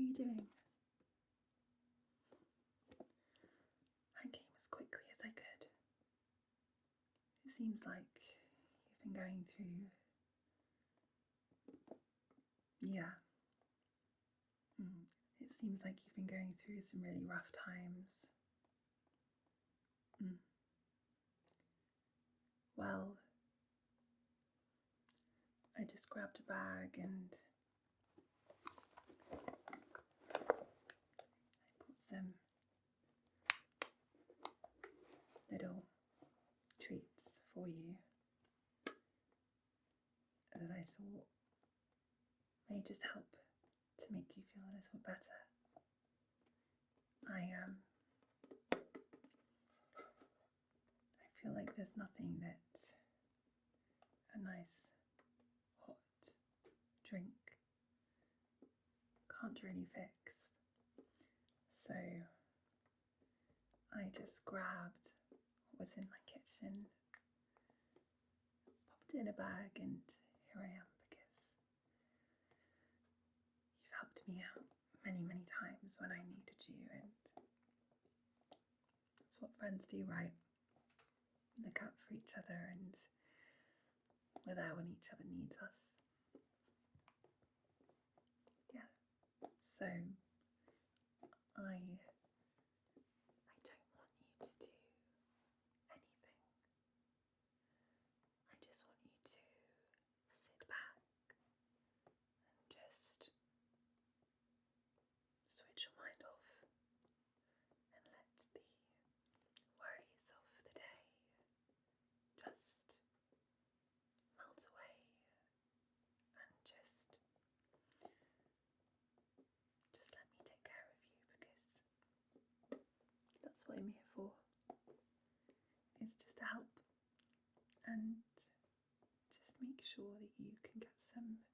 are you doing? I came as quickly as I could. It seems like you've been going through... Yeah. It seems like you've been going through some really rough times. Well, I just grabbed a bag and I put some little treats for you that I thought may just help to make you feel a little better. I feel like there's nothing that a nice hot drink can't really fix. So I just grabbed what was in my kitchen, popped it in a bag, and here I am because you've helped me out many, many times when I needed you, and that's what friends do, right? Look out for each other, and we're there when each other needs us. Yeah. So I don't want you to do anything. I just want you to sit back and just switch your mind off and let the worries of the day just melt away, and just let me take care of you, because that's what I'm here for. It's just to help and just make sure that you can get some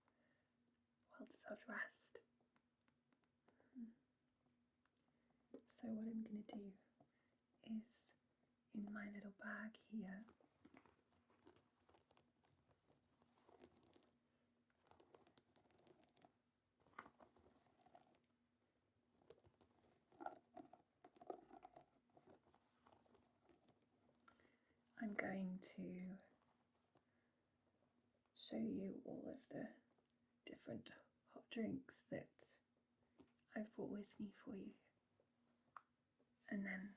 well-deserved rest. So what I'm going to do is, in my little bag here, I'm going to show you all of the different hot drinks that I've brought with me for you, and then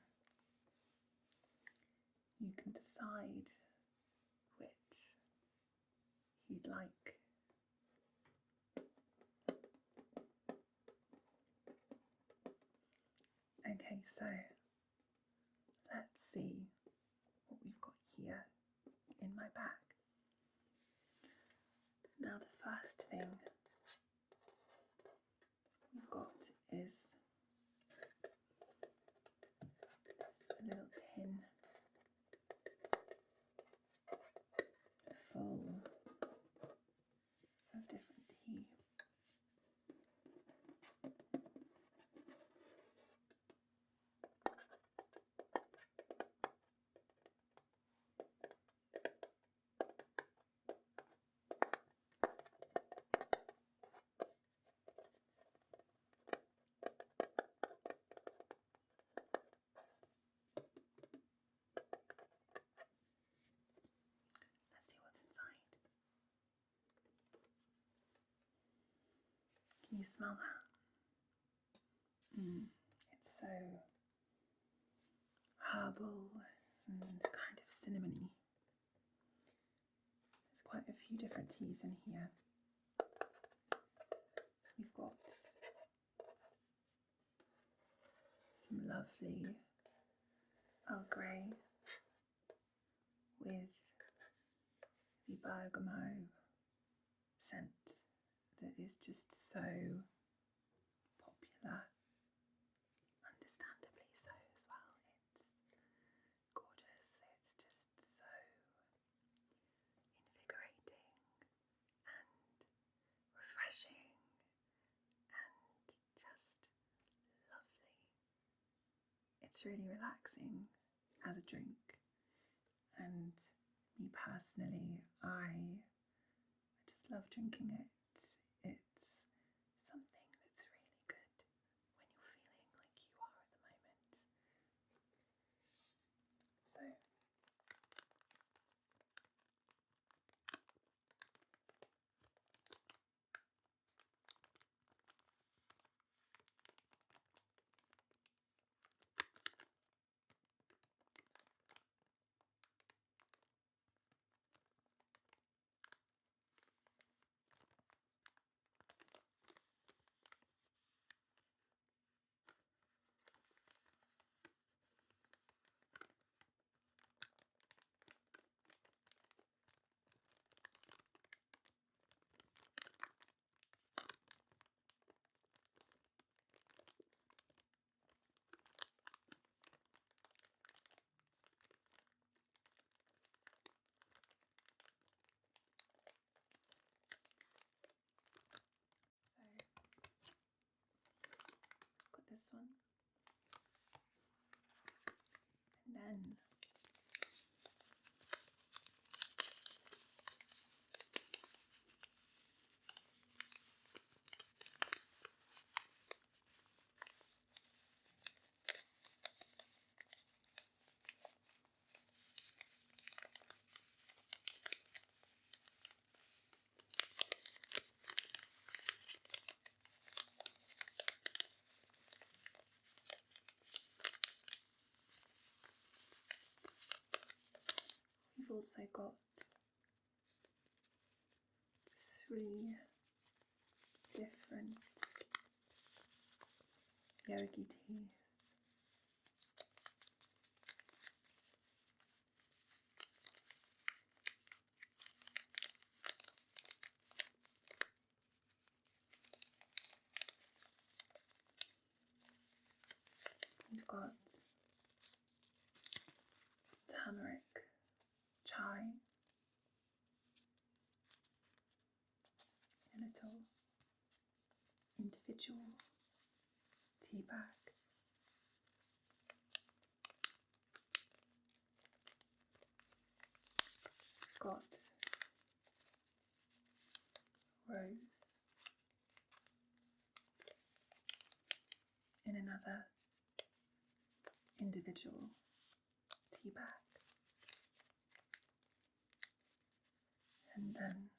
you can decide which you'd like. Okay, so let's see what we've got here in my bag. Now the first thing we've got is a little tin full of different tea. Let's see what's inside. Can you smell that? It's so herbal and kind of cinnamony. There's quite a few different teas in here. We've got some lovely Earl Grey with the bergamot scent that is just so popular, understandably so as well. It's gorgeous, it's just so invigorating and refreshing and just lovely. It's really relaxing as a drink, and me personally, I just love drinking it. It's something that's really good then we've also got 3 different yogi teas. We've got turmeric chai in a little individual tea bag. We've got rose in another individual tea bag. And then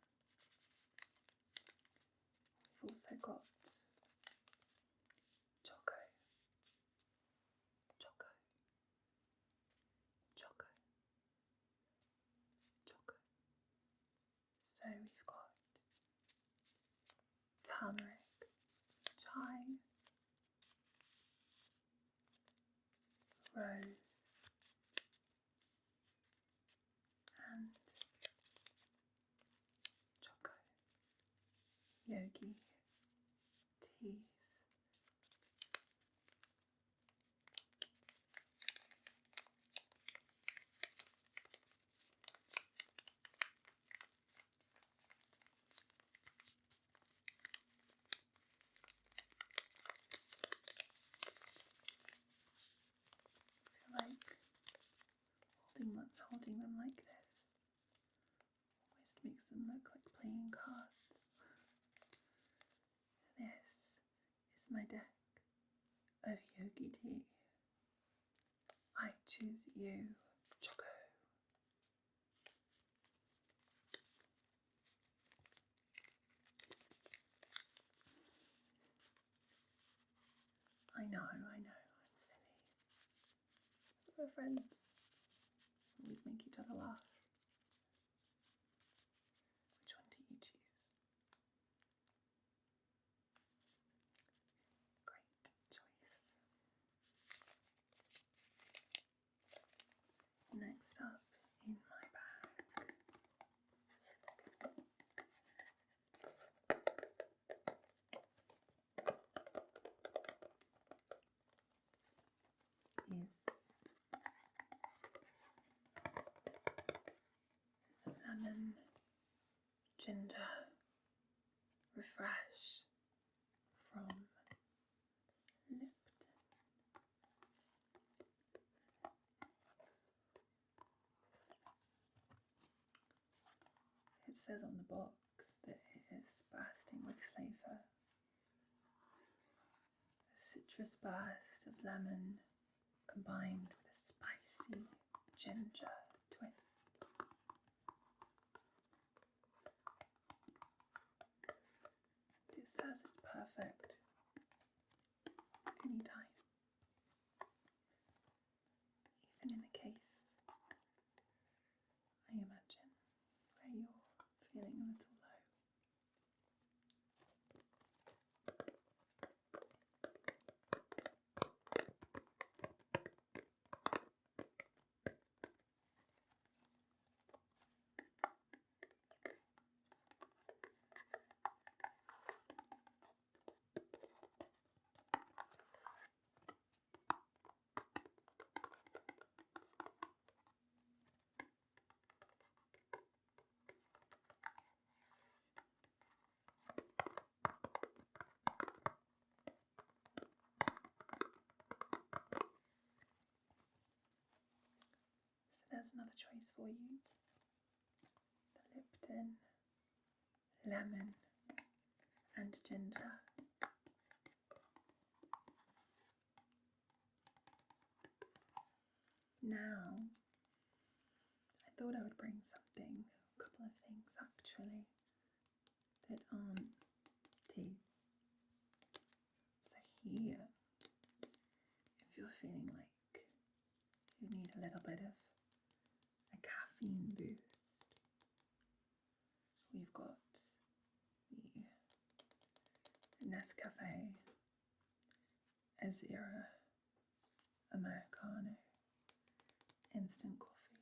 we've also got choco. So we've got turmeric, chai, rose, and choco yogi teas. I feel like holding them like this almost makes them look like playing cards. This is my deck of yogi tea. I choose you, Choco. I know, I'm silly. So we're friends. Always make each other laugh. Which one do you choose? Great choice. Next up in my bag is lemon ginger refresh from Lipton. It says on the box that it is bursting with flavour. A citrus burst of lemon combined with a spicy ginger twist. It says it's perfect anytime, even in the case, I imagine, where you're feeling a little low. Here's another choice for you. The Lipton lemon and ginger. Now, I thought I would bring something, a couple of things actually, that aren't tea. So here, if you're feeling like you need a little bit of a caffeine boost, we've got the Nescafe Azera Americano instant coffee,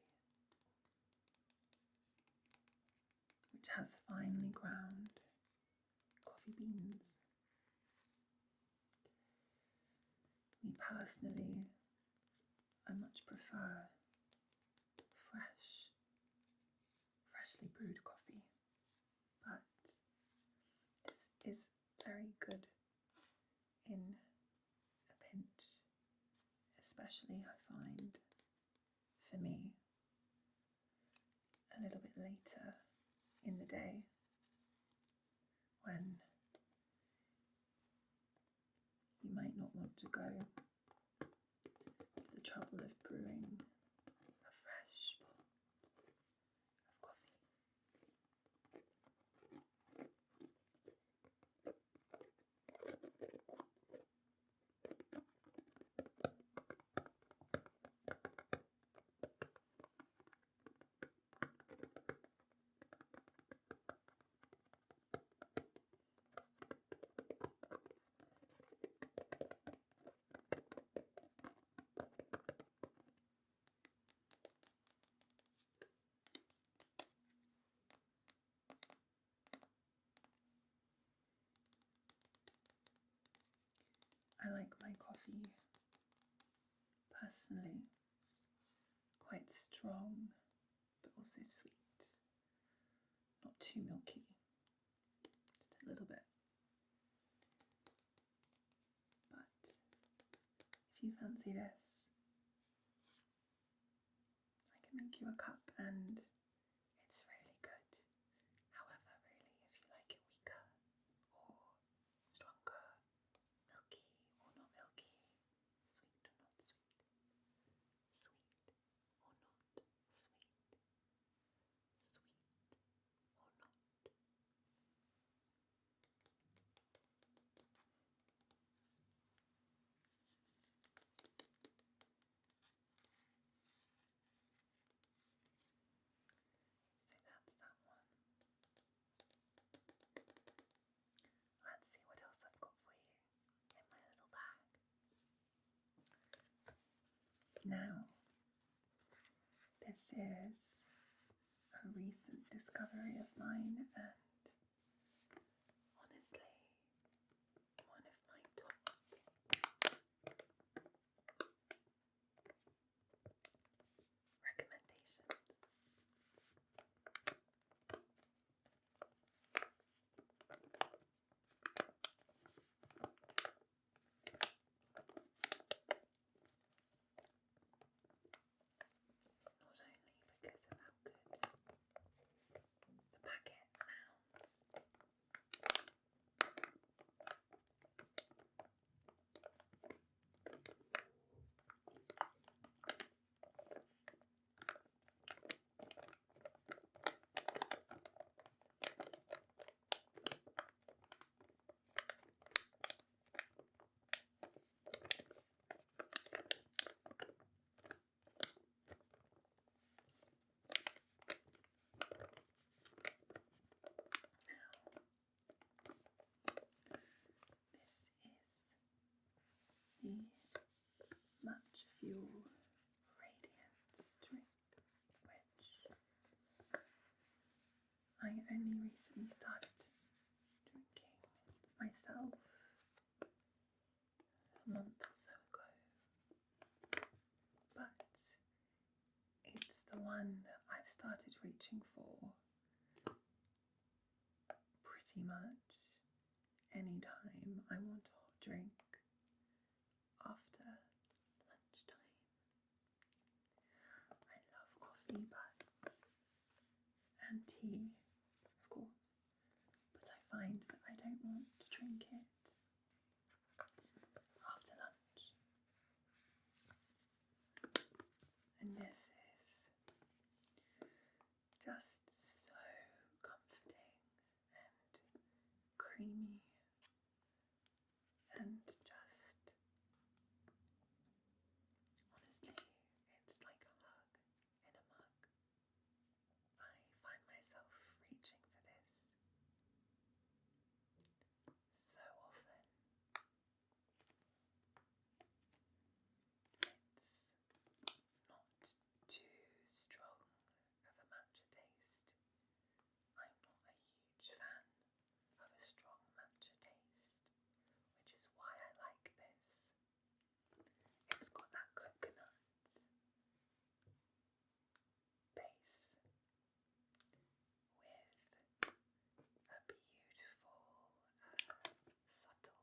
which has finely ground coffee beans. Me personally, I much prefer freshly brewed coffee, but this is very good in a pinch, especially I find for me a little bit later in the day when you might not want to go to the trouble of brewing a fresh pot of coffee. I like my coffee personally quite strong, but also sweet, not too milky, just a little bit. But if you fancy this, I can make you a cup and it's really good. However, really, if you like it weaker or stronger, milky or not milky, sweet or not sweet, sweet or not sweet, sweet or not. So that's that one. Let's see what else I've got for you in my little bag. Now, this is a recent discovery of mine, and honestly, one of my top recommendations. Not only because of how good the packet sounds, this is the matcha fuel radiance drink, which I only recently started drinking myself a month or so ago, but it's the one that I've started reaching for pretty much anytime I want a hot drink after lunchtime. I love coffee. teapot and tea, of course, but I find that I don't want to drink it after lunch. And this is just so comforting and creamy and just, honestly, it's like a hug in a mug. I find myself reaching for this so often. It's not too strong of a matcha taste. I'm not a huge fan of a strong matcha taste, which is why I like this. It's got that coconut base with a beautiful, subtle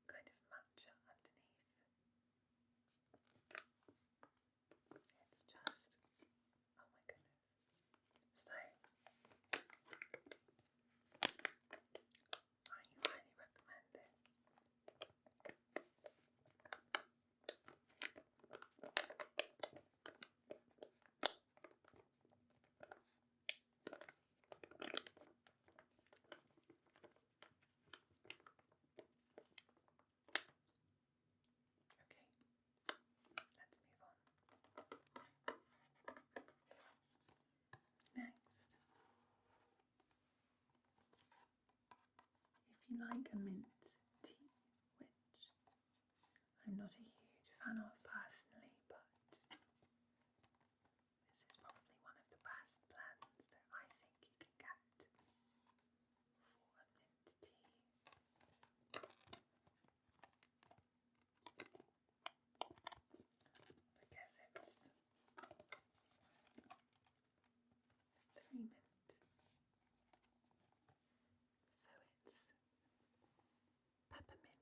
kind of matcha underneath. It's just, oh my goodness. So, I highly recommend this. Okay, let's move on. Next, if you like a mint tea, which I'm not a huge fan of personally, but this is probably one of the best blends that I think you can get for a mint tea. Because it's 3 mint. So it's peppermint,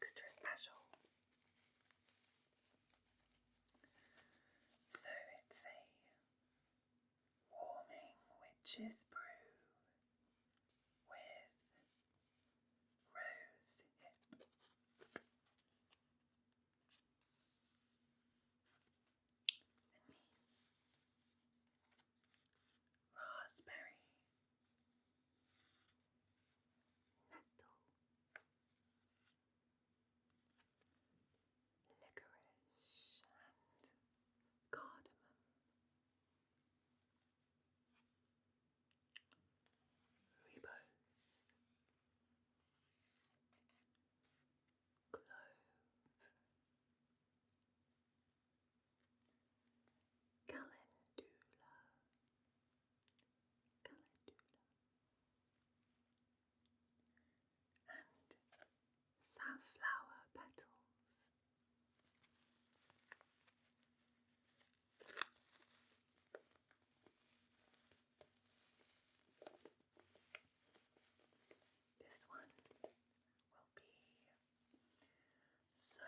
extra special. So it's a warming witch's brew with rose hip, anise, raspberry, nettle, licorice and cardamom, rooibos, clove, calendula, and safflower petals. This one will be so